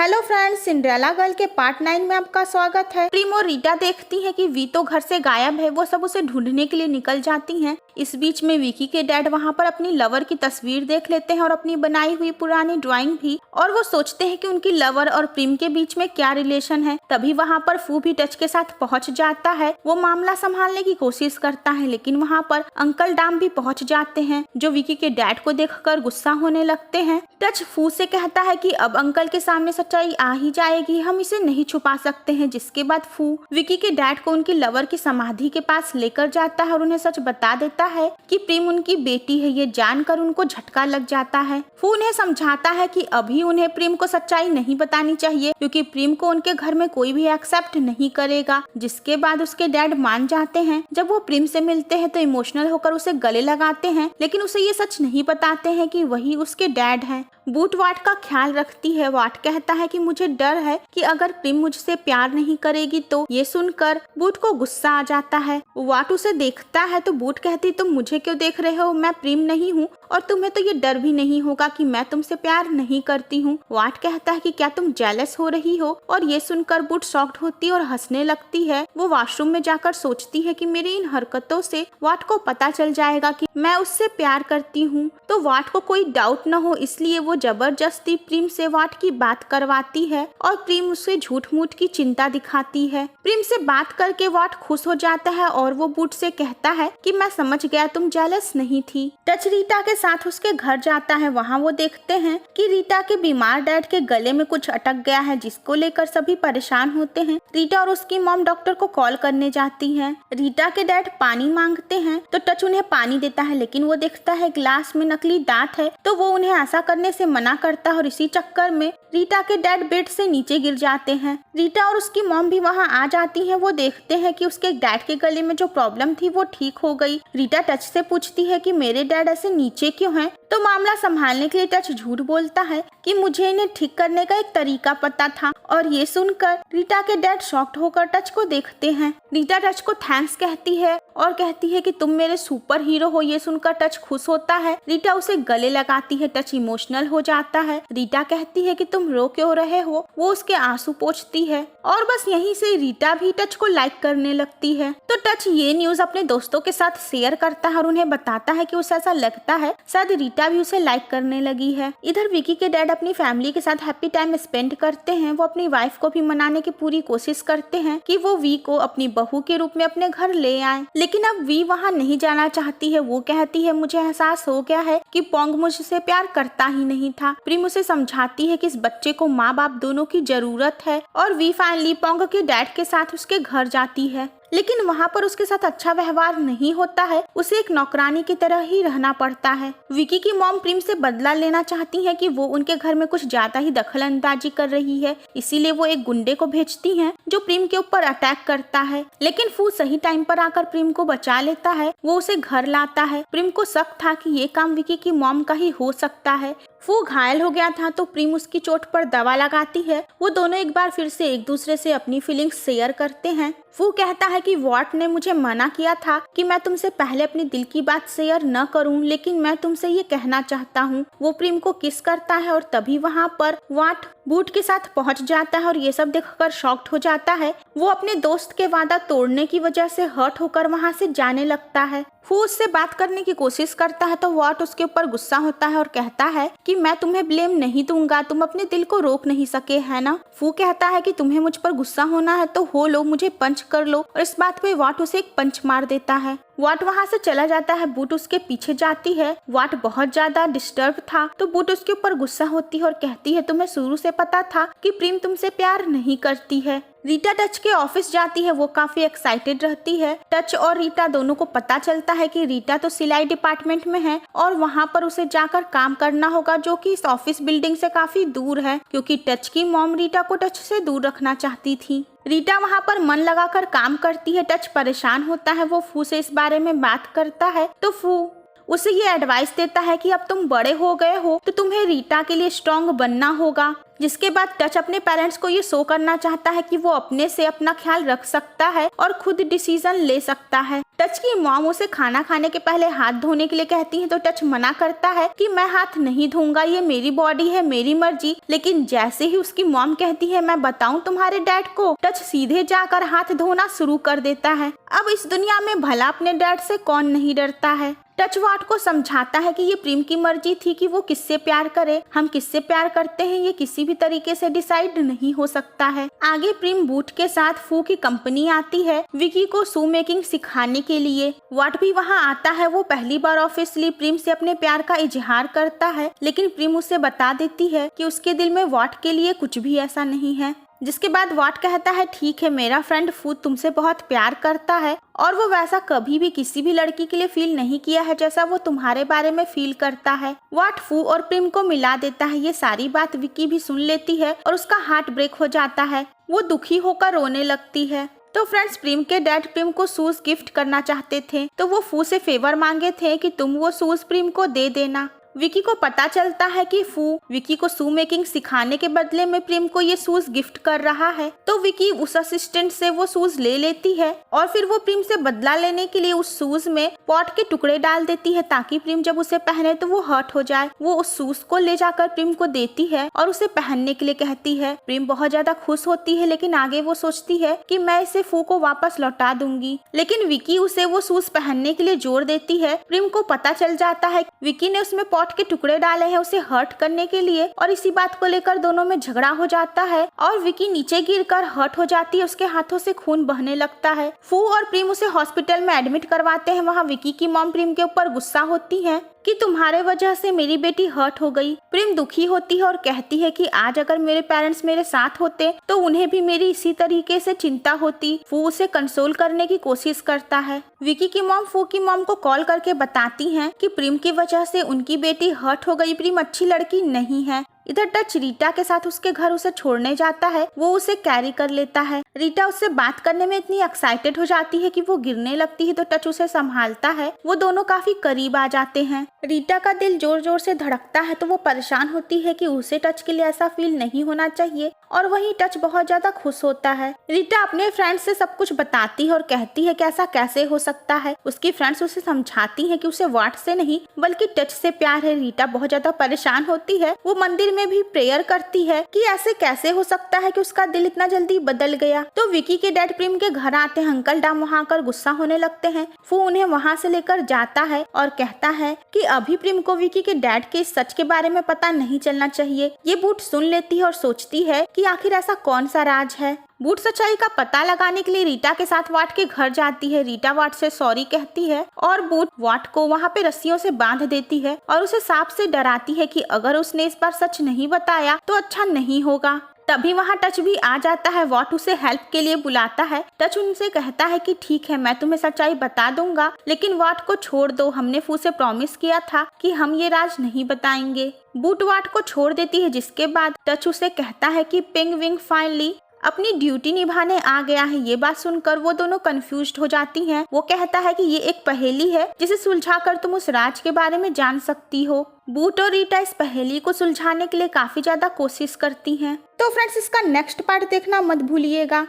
Hello friends, Cinderella girl के part 9 में आपका स्वागत है। प्रिम और रीटा देखती है कि वी तो घर से गायब है। वो सब उसे ढूंढने के लिए निकल जाती हैं। इस बीच में विकी के डैड वहां पर अपनी लवर की तस्वीर देख लेते हैं और अपनी बनाई हुई पुरानी ड्राइंग भी, और वो सोचते हैं कि उनकी लवर और प्रिम के बीच में क्या रिलेशन है। तभी वहां पर फू भी टच के साथ पहुंच जाता है। वो मामला संभालने की कोशिश करता है, लेकिन वहां पर अंकल डाम भी पहुंच जाते हैं, जो विकी के डैड को देखकर गुस्सा होने लगते हैं। टच फू से कहता है कि अब अंकल के सामने सच्चाई आ ही जाएगी, हम इसे नहीं छुपा सकते हैं। जिसके बाद फू विकी के डैड को उनकी लवर की समाधि के पास लेकर जाता है और उन्हें सच बता देता है कि प्रिम उनकी बेटी है। ये जानकर उनको झटका लग जाता है। फू उन्हें समझाता है कि अभी उन्हें प्रिम को सच्चाई नहीं बतानी चाहिए, क्योंकि प्रिम को उनके घर में कोई भी एक्सेप्ट नहीं करेगा। जिसके बाद उसके डैड मान जाते हैं। जब वो प्रिम से मिलते हैं तो इमोशनल होकर उसे गले लगाते हैं, लेकिन उसे ये सच नहीं बताते हैं कि वही उसके डैड हैं। बूट वाट का ख्याल रखती है। वाट कहता है कि मुझे डर है कि अगर प्रिम मुझसे प्यार नहीं करेगी तो। ये सुनकर बूट को गुस्सा आ जाता है। वाट उसे देखता है तो बूट कहती, तुम मुझे क्यों देख रहे हो? मैं प्रिम नहीं हूँ और तुम्हें तो ये डर भी नहीं होगा कि मैं तुमसे प्यार नहीं करती हूँ। वाट कहता है कि क्या तुम जेलस हो रही हो? और ये सुनकर बूट शॉक्ड होती है और हंसने लगती है। वो वॉशरूम में जाकर सोचती है कि मेरी इन हरकतों से वाट को पता चल जाएगा कि मैं उससे प्यार करती हूँ, तो वाट को कोई डाउट न हो, इसलिए वो जबरदस्ती प्रिम से वाट की बात करवाती है और प्रिम उसे झूठ मूठ की चिंता दिखाती है। प्रिम से बात करके वाट खुश हो जाता है और वो बूट से कहता है कि मैं समझ गया, तुम जेलस नहीं थी। टच रीटा के साथ उसके घर जाता है। वहाँ वो देखते हैं कि रीटा के बीमार डैड के गले में कुछ अटक गया है, जिसको लेकर सभी परेशान होते हैं। रीटा और उसकी मॉम डॉक्टर को कॉल करने जाती है। रीटा के डैड पानी मांगते हैं तो टच उन्हें पानी देता है, लेकिन वो देखता है ग्लास में नकली दांत है, तो वो उन्हें ऐसा करने से मना करता है और इसी चक्कर में रीटा के डैड बेड से नीचे गिर जाते हैं। रीटा और उसकी मॉम भी वहां आ जाती हैं। वो देखते हैं कि उसके डैड के गले में जो प्रॉब्लम थी वो ठीक हो गई। रीटा टच से पूछती है कि मेरे डैड ऐसे नीचे क्यों हैं? तो मामला संभालने के लिए टच झूठ बोलता है कि मुझे इन्हें ठीक करने का एक तरीका पता था। और ये सुनकर रीटा के डैड शॉक्ड होकर टच को देखते हैं। रीटा टच को थैंक्स कहती है और कहती है कि तुम मेरे सुपर हीरो हो। ये सुनकर टच खुश होता है। रीटा उसे गले लगाती है। टच इमोशनल हो जाता है। रीटा कहती है कि तुम रो क्यों रहे हो? वो उसके आंसू पोंछती है और बस यहीं से रीटा भी टच को लाइक करने लगती है। तो टच ये न्यूज अपने दोस्तों के साथ शेयर करता है और उन्हें बताता है कि उसे ऐसा लगता है शायद रीटा भी उसे लाइक करने लगी है। इधर विकी के डैड अपनी फैमिली के साथ हैप्पी टाइम स्पेंड करते हैं। वो अपनी वाइफ को भी मनाने की पूरी कोशिश करते हैं कि वो वी को अपनी बहू के रूप में अपने घर ले आए, लेकिन अब वी वहाँ नहीं जाना चाहती है। वो कहती है मुझे एहसास हो गया है कि पोंग मुझसे प्यार करता ही नहीं था। प्रिम उसे समझाती है कि इस बच्चे को माँ बाप दोनों की जरूरत है और वी फाइनली पोंग के डैड के साथ उसके घर जाती है, लेकिन वहाँ पर उसके साथ अच्छा व्यवहार नहीं होता है। उसे एक नौकरानी की तरह ही रहना पड़ता है। विकी की मॉम प्रिम से बदला लेना चाहती है कि वो उनके घर में कुछ ज्यादा ही दखल अंदाजी कर रही है, इसीलिए वो एक गुंडे को भेजती हैं जो प्रिम के ऊपर अटैक करता है, लेकिन फू सही टाइम पर आकर प्रिम को बचा लेता है। वो उसे घर लाता है। प्रिम को शक था कि ये काम विकी की मॉम का ही हो सकता है। फू घायल हो गया था तो प्रिम उसकी चोट पर दवा लगाती है। वो दोनों एक बार फिर से एक दूसरे से अपनी फीलिंग्स शेयर करते हैं। फू कहता है कि वाट ने मुझे मना किया था कि मैं तुमसे पहले अपनी दिल की बात शेयर न करूं, लेकिन मैं तुमसे ये कहना चाहता हूं। वो प्रिम को किस करता है और तभी वहां पर वाट बूट के साथ पहुंच जाता है और ये सब देखकर शॉक्ड हो जाता है। वो अपने दोस्त के वादा तोड़ने की वजह से हर्ट होकर वहां से जाने लगता है। फू उससे बात करने की कोशिश करता है तो वाट उसके ऊपर गुस्सा होता है और कहता है कि मैं तुम्हें ब्लेम नहीं दूंगा, तुम अपने दिल को रोक नहीं सके है ना। फू कहता है कि तुम्हें मुझ पर गुस्सा होना है तो हो लो, मुझे पंच कर लो, और इस बात पे वाट उसे एक पंच मार देता है। वाट वहाँ से चला जाता है। बूट उसके पीछे जाती है। वाट बहुत ज्यादा डिस्टर्ब था तो बूट उसके ऊपर गुस्सा होती है और कहती है तुम्हें शुरू से पता था कि प्रिम तुमसे प्यार नहीं करती है। रीटा टच के ऑफिस जाती है। वो काफी एक्साइटेड रहती है। टच और रीटा दोनों को पता चलता है कि रीटा तो सिलाई डिपार्टमेंट में है और वहाँ पर उसे जाकर काम करना होगा, जो कि इस ऑफिस बिल्डिंग से काफी दूर है, क्योंकि टच की मॉम रीटा को टच से दूर रखना चाहती थी। रीटा वहाँ पर मन लगाकर काम करती है। टच परेशान होता है। वो फू से इस बारे में बात करता है तो फू उसे ये एडवाइस देता है कि अब तुम बड़े हो गए हो तो तुम्हें रीटा के लिए स्ट्रॉन्ग बनना होगा। जिसके बाद टच अपने पेरेंट्स को ये शो करना चाहता है कि वो अपने से अपना ख्याल रख सकता है और खुद डिसीजन ले सकता है। टच की मॉम उसे खाना खाने के पहले हाथ धोने के लिए कहती है तो टच मना करता है कि मैं हाथ नहीं धोऊंगा, ये मेरी बॉडी है, मेरी मर्जी। लेकिन जैसे ही उसकी मॉम कहती है मैं बताऊं तुम्हारे डैड को, टच सीधे जाकर हाथ धोना शुरू कर देता है। अब इस दुनिया में भला अपने डैड से कौन नहीं डरता है। टच वाट को समझाता है कि ये प्रीम की मर्जी थी कि वो किससे प्यार करे, हम किससे प्यार करते हैं ये किसी भी तरीके से डिसाइड नहीं हो सकता है। आगे प्रीम बूट के साथ फू की कंपनी आती है विकी को शू मेकिंग सिखाने के लिए। वाट भी वहाँ आता है। वो पहली बार ऑफिशियली प्रीम से अपने प्यार का इजहार करता है, लेकिन प्रीम उसे बता देती है कि उसके दिल में वाट के लिए कुछ भी ऐसा नहीं है। जिसके बाद वाट कहता है ठीक है, मेरा फ्रेंड फू तुमसे बहुत प्यार करता है और वो वैसा कभी भी किसी भी लड़की के लिए फील नहीं किया है जैसा वो तुम्हारे बारे में फील करता है। वाट फू और प्रीम को मिला देता है। ये सारी बात विकी भी सुन लेती है और उसका हार्ट ब्रेक हो जाता है। वो दुखी होकर रोने लगती है। तो फ्रेंड्स, प्रीम के डैड प्रीम को शूज गिफ्ट करना चाहते थे तो वो फू से फेवर मांगे थे कि तुम वो शूज प्रीम को दे देना। विकी को पता चलता है कि फू विकी को शू मेकिंग सिखाने के बदले में प्रीम को ये शूज गिफ्ट कर रहा है। तो विकी उस असिस्टेंट से वो शूज ले लेती है और फिर वो प्रीम से बदला लेने के लिए उस शूज में पॉट के टुकड़े डाल देती है ताकि प्रीम जब उसे पहने तो वो हर्ट हो जाए। वो उस शूज को ले जाकर प्रीम को देती है और उसे पहनने के लिए कहती है। प्रीम बहुत ज्यादा खुश होती है, लेकिन आगे वो सोचती है कि मैं इसे फू को वापस लौटा दूंगी। लेकिन विकी उसे वो शूज पहनने के लिए जोर देती है। प्रीम को पता चल जाता है विकी ने उसमें पॉट के टुकड़े डाले हैं उसे हर्ट करने के लिए और इसी बात को लेकर दोनों में झगड़ा हो जाता है और विकी नीचे गिरकर हर्ट हो जाती है। उसके हाथों से खून बहने लगता है। फू और प्रीम उसे हॉस्पिटल में एडमिट करवाते हैं। वहाँ विकी की मॉम प्रीम के ऊपर गुस्सा होती है कि तुम्हारे वजह से मेरी बेटी हर्ट हो गई। प्रीम दुखी होती है और कहती है कि आज अगर मेरे पेरेंट्स मेरे साथ होते तो उन्हें भी मेरी इसी तरीके से चिंता होती। फू उसे कंसोल करने की कोशिश करता है। विकी की मॉम फू की मॉम को कॉल करके बताती हैं कि प्रीम की वजह से उनकी बेटी हर्ट हो गई। प्रीम अच्छी लड़की नहीं है। इधर टच रीटा के साथ उसके घर उसे छोड़ने जाता है। वो उसे कैरी कर लेता है। रीटा उससे बात करने में इतनी एक्साइटेड हो जाती है कि वो गिरने लगती है तो टच उसे संभालता है। वो दोनों काफी करीब आ जाते हैं। रीटा का दिल जोर जोर से धड़कता है तो वो परेशान होती है कि उसे टच के लिए ऐसा फील नहीं होना चाहिए और वहीं टच बहुत ज्यादा खुश होता है। रीटा अपने फ्रेंड्स से सब कुछ बताती है और कहती है कि ऐसा कैसे हो सकता है। उसकी फ्रेंड्स उसे समझाती हैं कि उसे वाट से नहीं बल्कि टच से प्यार है। रीटा बहुत ज्यादा परेशान होती है। वो मंदिर में भी प्रेयर करती है कि ऐसे कैसे हो सकता है कि उसका दिल इतना जल्दी बदल गया। तो विकी के डैड प्रीम के घर आते हैं। अंकल डैम वहाँ आकर गुस्सा होने लगते हैं। वो उन्हें वहाँ से लेकर जाता है और कहता है कि अभी प्रीम को विकी के डैड के सच के बारे में पता नहीं चलना चाहिए। ये बूट सुन लेती है और सोचती है कि आखिर ऐसा कौन सा राज है। बूट सच्चाई का पता लगाने के लिए रीटा के साथ वाट के घर जाती है। रीटा वाट से सॉरी कहती है और बूट वाट को वहाँ पे रस्सियों से बांध देती है और उसे सांप से डराती है कि अगर उसने इस बार सच नहीं बताया तो अच्छा नहीं होगा। तभी वहाँ टच भी आ जाता है। वाट उसे हेल्प के लिए बुलाता है। टच उनसे कहता है कि ठीक है, मैं तुम्हें सच्चाई बता दूंगा, लेकिन वाट को छोड़ दो। हमने फू से प्रॉमिस किया था कि हम ये राज नहीं बताएंगे। बूट वाट को छोड़ देती है। जिसके बाद टच उसे कहता है कि पिंग विंग फाइनली अपनी ड्यूटी निभाने आ गया है। ये बात सुनकर वो दोनों कंफ्यूज्ड हो जाती हैं। वो कहता है कि ये एक पहेली है जिसे सुलझाकर तुम उस राज के बारे में जान सकती हो। बूट और रीटा इस पहेली को सुलझाने के लिए काफी ज्यादा कोशिश करती हैं। तो फ्रेंड्स, इसका नेक्स्ट पार्ट देखना मत भूलिएगा।